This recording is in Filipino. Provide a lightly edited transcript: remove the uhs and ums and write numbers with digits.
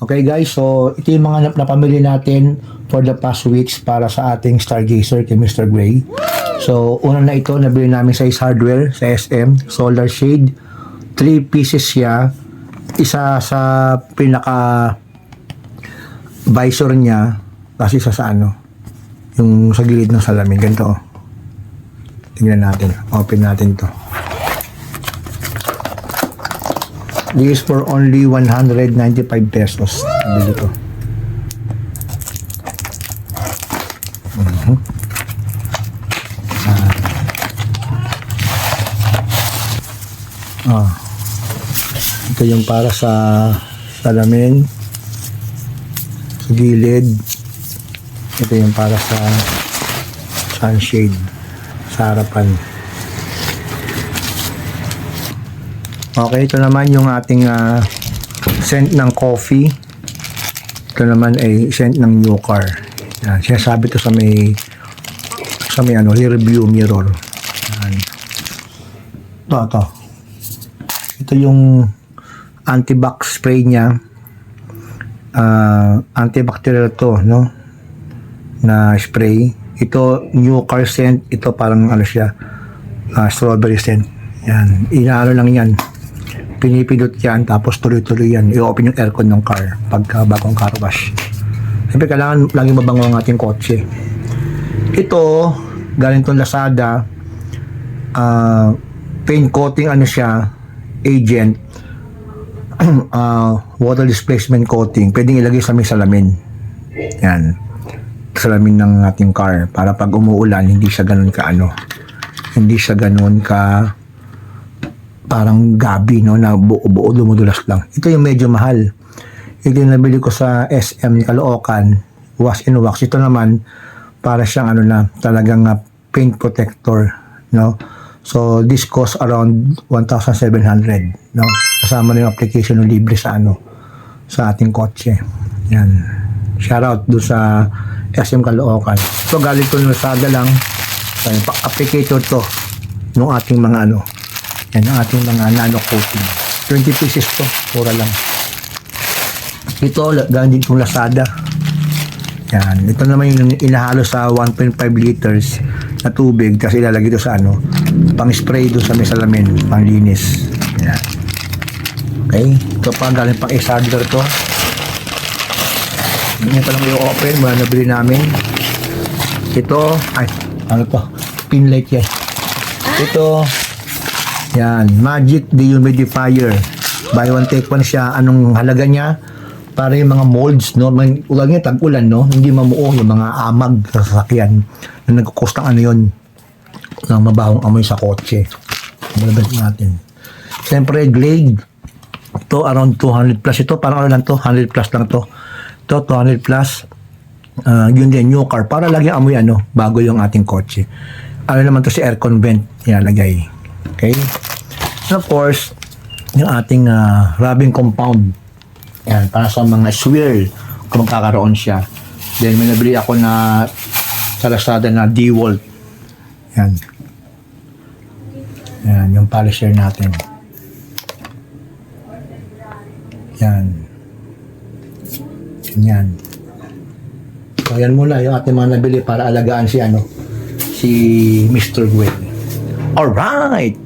Okay guys, so ito yung mga napamili natin for the past weeks para sa ating Stargazer kay Mr. Gray. So, una na ito, nabili namin sa Ace Hardware, sa SM, solar shade. 3 pieces siya. Isa sa pinaka visor niya, kasi isa sa ano, yung sa gilid ng salamin. Ganito oh. Tingnan natin. Open natin to. This is for only 195 pesos. Nabili ko. Ito yung para sa salamin, sa gilid. Ito yung para sa sunshade, sa harapan. Okay, ito naman yung ating scent ng coffee. Ito naman ay scent ng new car. Yan, sinasabi to sa may ano, review mirror. Yan. Ito. Ito yung anti-bac spray niya. Antibacterial to, no? Na spray. Ito new car scent. Ito parang ano siya, strawberry scent. Yan, inaano lang yan. Pinipindot yan, tapos tuloy-tuloy yan. I-open yung aircon ng car pagka bagong car wash. Siyempre, kailangan laging mabango ang ating kotse. Ito, galing itong Lazada, paint coating, ano siya, agent, water displacement coating. Pwedeng ilagay sa may salamin. Yan. Salamin ng ating car. Para pag umuulan, hindi siya ganun ka, ano, hindi siya ganun ka, parang gabi, no, na buo-buo, dumudulas lang. Ito yung medyo mahal. Ito yung nabili ko sa SM Caloocan, wash and wax. Ito naman, para siyang ano na, talagang paint protector, no. So, this costs around 1,700, no. Kasama na yung application ng libre sa ano, sa ating kotse. Yan. Shoutout doon sa SM Caloocan. So, galing ko ng Lazada lang. Applicator to, ng ating mga ano, yan ang ating mga nano coating. 20 pieces to, pura lang. Ito, galing din itong Lazada. Yan. Ito naman yung inahalo sa 1.5 liters na tubig, kasi ilalagay ito sa ano, pang spray doon sa may salamin, pang linis. Yan. Okay. Ito pa, galing pang Ace Hardware to. Yan pa lang yung open, mula nabili namin. Ito, ay, ano to? Pin light yan. Ito, yan, Magic Dehumidifier. Buy one take one siya. Anong halaga niya? Para yung mga molds, no? Ulag niya, tag-ulan, no? Hindi mamuo yung mga amag sa sasakyan na nagkukost ng ano yun, ng mabahong amoy sa kotse. Malabas natin. Siyempre, Glade. Ito, around 200 plus. Ito, parang ano lang to? 100 plus lang to. Ito, 200 plus. Yun din, new car. Para lagi amoy, ano, bago yung ating kotse. Ano naman to si aircon vent. Yan, lagay. Okay? And of course, yung ating rubbing compound. Yan, para sa mga swirl kung magkakaroon siya. Then, may nabili ako na sa Lazada na DeWalt. Yan. Yan, yung polisher natin. Yan. Yan. So, yan muna yung ating mga nabili para alagaan si, ano, si Mr. Gwen. Alright!